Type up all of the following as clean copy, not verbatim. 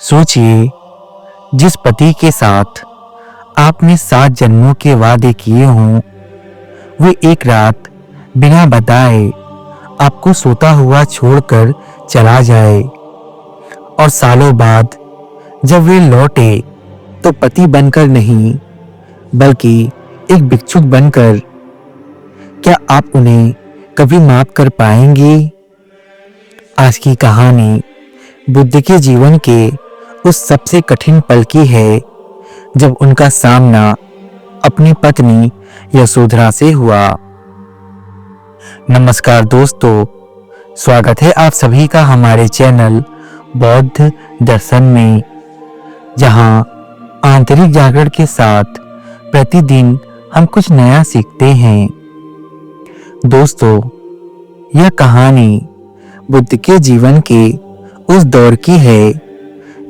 सोचिए, जिस पति के साथ आपने 7 जन्मों के वादे किए हों, वे एक रात बिना बताए आपको सोता हुआ छोड़कर चला जाए और सालों बाद जब वे लौटे तो पति बनकर नहीं बल्कि एक भिक्षुक बनकर, क्या आप उन्हें कभी माफ कर पाएंगे? आज की कहानी बुद्ध के जीवन के उस सबसे कठिन पल की है जब उनका सामना अपनी पत्नी यशोधरा से हुआ। नमस्कार दोस्तों, स्वागत है आप सभी का हमारे चैनल बौद्ध दर्शन में, जहां आंतरिक जागरण के साथ प्रतिदिन हम कुछ नया सीखते हैं। दोस्तों, यह कहानी बुद्ध के जीवन के उस दौर की है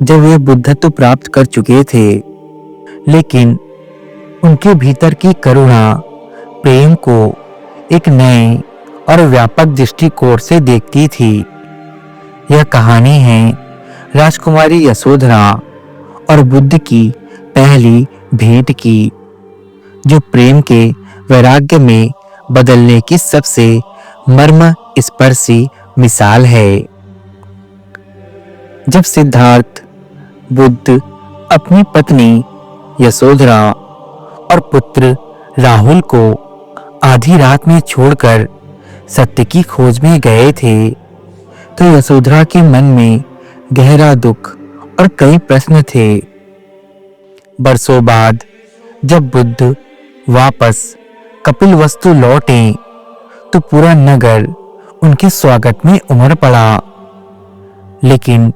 जब वे बुद्धत्व प्राप्त कर चुके थे, लेकिन उनके भीतर की करुणा प्रेम को एक नए और व्यापक दृष्टिकोण से देखती थी। यह कहानी है राजकुमारी यशोधरा और बुद्ध की पहली भेंट की, जो प्रेम के वैराग्य में बदलने की सबसे मर्मस्पर्शी मिसाल है। जब सिद्धार्थ बुद्ध अपनी पत्नी यशोधरा और पुत्र राहुल को आधी रात में छोड़कर सत्य की खोज में गए थे, तो यशोधरा के मन में गहरा दुख और कई प्रश्न थे। बरसों बाद जब बुद्ध वापस कपिलवस्तु लौटे तो पूरा नगर उनके स्वागत में उमड़ पड़ा, लेकिन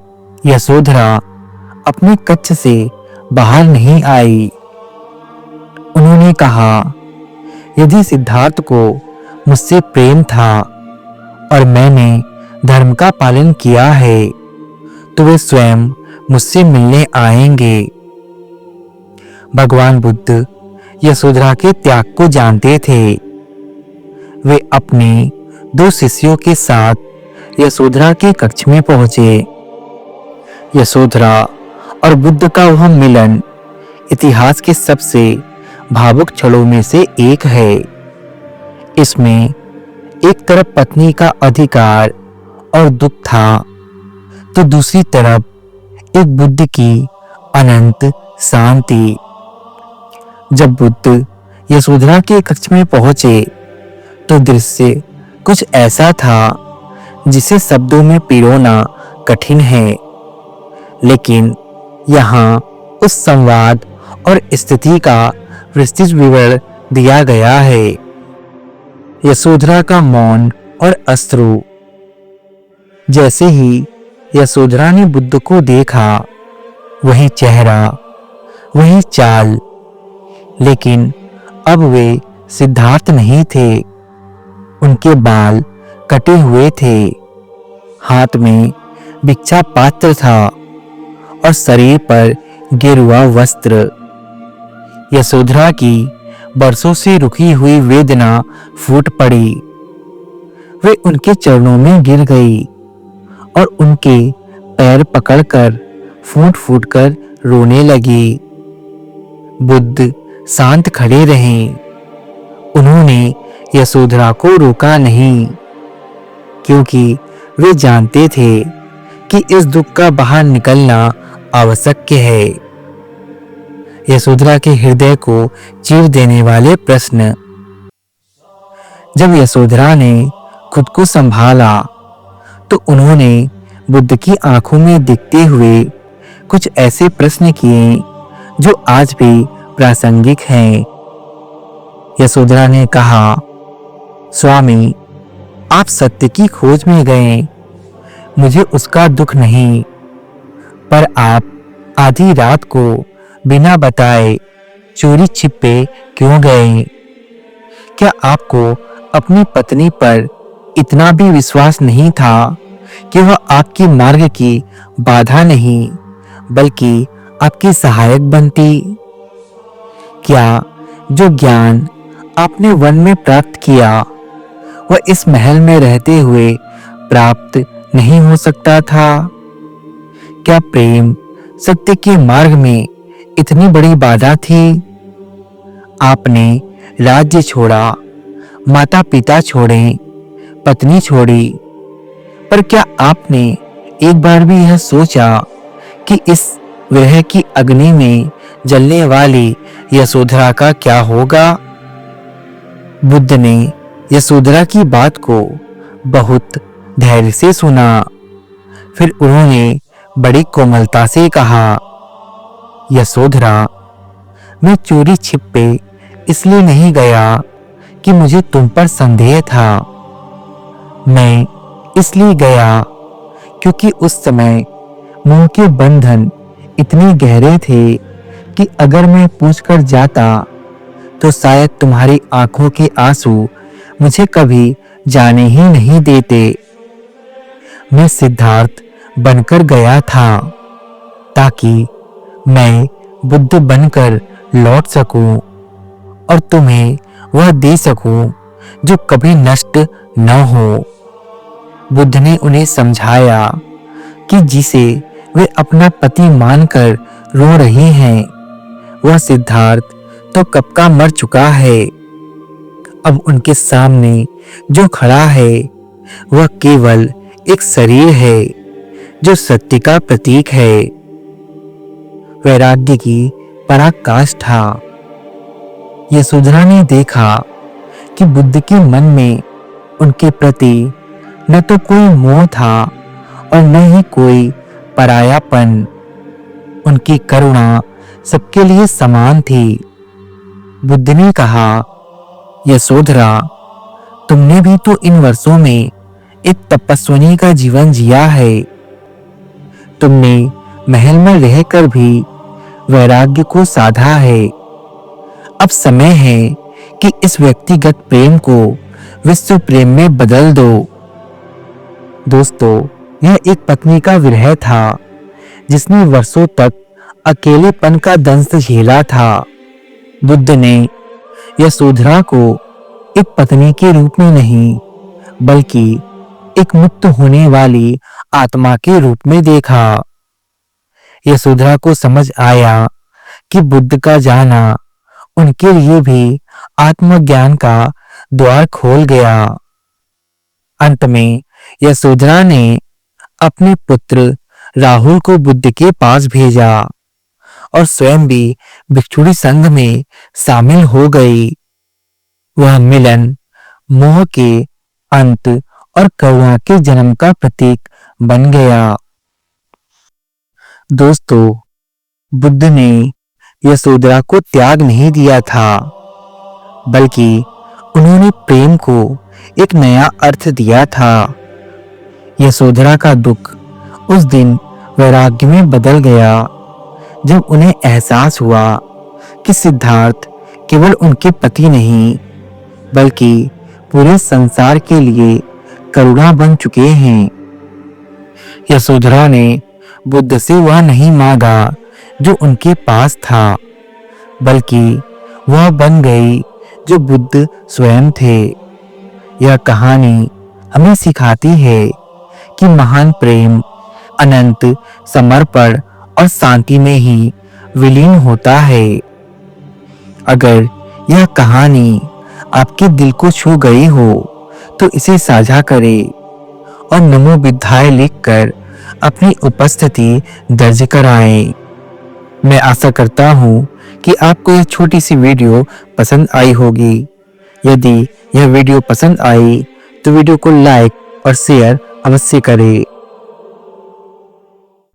यशोधरा अपने कक्ष से बाहर नहीं आई। उन्होंने कहा, यदि सिद्धार्थ को मुझसे प्रेम था और मैंने धर्म का पालन किया है, तो वे स्वयं मुझसे मिलने आएंगे। भगवान बुद्ध यशोधरा के त्याग को जानते थे। वे अपने 2 शिष्यों के साथ यशोधरा के कक्ष में पहुंचे। यशोधरा और बुद्ध का वह मिलन इतिहास के सबसे भावुक क्षणों में से एक है। इसमें एक तरफ पत्नी का अधिकार और दुख था, तो दूसरी तरफ एक बुद्ध की अनंत शांति। जब बुद्ध यशोधरा के कक्ष में पहुंचे तो दृश्य कुछ ऐसा था जिसे शब्दों में पिरोना कठिन है, लेकिन यहाँ उस संवाद और स्थिति का विस्तृत विवरण दिया गया है। यशोधरा का मौन और अश्रु। जैसे ही यशोधरा ने बुद्ध को देखा, वही चेहरा, वही चाल, लेकिन अब वे सिद्धार्थ नहीं थे। उनके बाल कटे हुए थे, हाथ में भिक्षा पात्र था और शरीर पर गेरुआ वस्त्र। यशोधरा की बरसों से रुकी हुई वेदना फूट पड़ी। वे उनके चरणों में गिर गई और उनके पैर पकड़कर फूट फूट कर रोने लगी। बुद्ध शांत खड़े रहे। उन्होंने यशोधरा को रोका नहीं, क्योंकि वे जानते थे कि इस दुख का बाहर निकलना आवश्यक है। यशोधरा के हृदय को चीर देने वाले प्रश्न। जब यशोधरा ने खुद को संभाला तो उन्होंने बुद्ध की आंखों में दिखते हुए कुछ ऐसे प्रश्न किए जो आज भी प्रासंगिक हैं। यशोधरा ने कहा, स्वामी, आप सत्य की खोज में गए, मुझे उसका दुख नहीं, पर आप आधी रात को बिना बताए चोरी छिपे क्यों गए? क्या आपको अपनी पत्नी पर इतना भी विश्वास नहीं था कि वह आपके मार्ग की बाधा नहीं बल्कि आपकी सहायक बनती? क्या जो ज्ञान आपने वन में प्राप्त किया वह इस महल में रहते हुए प्राप्त नहीं हो सकता था? क्या प्रेम सत्य के मार्ग में इतनी बड़ी बाधा थी? आपने राज्य छोड़ा, माता पिता छोड़े, पत्नी छोड़ी, पर क्या आपने एक बार भी यह सोचा कि इस विरह की अग्नि में जलने वाली यशोधरा का क्या होगा? बुद्ध ने यशोधरा की बात को बहुत धैर्य से सुना। फिर उन्होंने बड़ी कोमलता से कहा, यशोधरा, मैं चोरी छिपे इसलिए नहीं गया कि मुझे तुम पर संदेह था। मैं इसलिए गया क्योंकि उस समय मोह के बंधन इतने गहरे थे कि अगर मैं पूछकर जाता तो शायद तुम्हारी आंखों के आंसू मुझे कभी जाने ही नहीं देते। मैं सिद्धार्थ बनकर गया था ताकि मैं बुद्ध बनकर लौट सकूं और तुम्हें वह दे सकूं जो कभी नष्ट न हो। बुद्ध ने उन्हें समझाया कि जिसे वे अपना पति मानकर रो रही हैं, वह सिद्धार्थ तो कब का मर चुका है। अब उनके सामने जो खड़ा है वह केवल एक शरीर है जो सत्य का प्रतीक है। वैराग्य की पराकाष्ठा। यशोधरा ने देखा कि बुद्ध के मन में उनके प्रति न तो कोई मोह था और न ही कोई परायापन। उनकी करुणा सबके लिए समान थी। बुद्ध ने कहा, यशोधरा, तुमने भी तो इन वर्षों में एक तपस्विनी का जीवन जिया है। तुमने महल में रहकर भी वैराग्य को साधा है। अब समय है कि इस व्यक्तिगत प्रेम को विश्व प्रेम में बदल दो। दोस्तों, यह एक पत्नी का विरह था जिसने वर्षों तक अकेलेपन का दंश झेला था। बुद्ध ने यशोधरा को एक पत्नी के रूप में नहीं बल्कि एक मुक्त होने वाली आत्मा के रूप में देखा। यशोधरा को समझ आया कि बुद्ध का जाना उनके लिए भी आत्मज्ञान का द्वार खोल गया। अंत में यशोधरा ने अपने पुत्र राहुल को बुद्ध के पास भेजा और स्वयं भी भिक्षुणी संघ में शामिल हो गई। वह मिलन, मोह के अंत और करुणा के जन्म का प्रतीक बन गया। दोस्तों, बुद्ध ने यशोधरा को त्याग नहीं दिया था, बल्कि उन्होंने प्रेम को एक नया अर्थ दिया था। यशोधरा का दुख उस दिन वैराग्य में बदल गया जब उन्हें एहसास हुआ कि सिद्धार्थ केवल उनके पति नहीं बल्कि पूरे संसार के लिए करुणा बन चुके हैं। यशोधरा ने बुद्ध से वह नहीं मांगा जो उनके पास था, बल्कि वह बन गई जो बुद्ध स्वयं थे। यह कहानी हमें सिखाती है कि महान प्रेम अनंत समर्पण और शांति में ही विलीन होता है। अगर यह कहानी आपके दिल को छू गई हो तो इसे साझा करें और नमो विद्याय लिखकर अपनी उपस्थिति दर्ज कराएं। मैं आशा करता हूँ कि आपको यह छोटी सी वीडियो पसंद आई होगी। यदि यह वीडियो पसंद आई तो वीडियो को लाइक और शेयर अवश्य करें।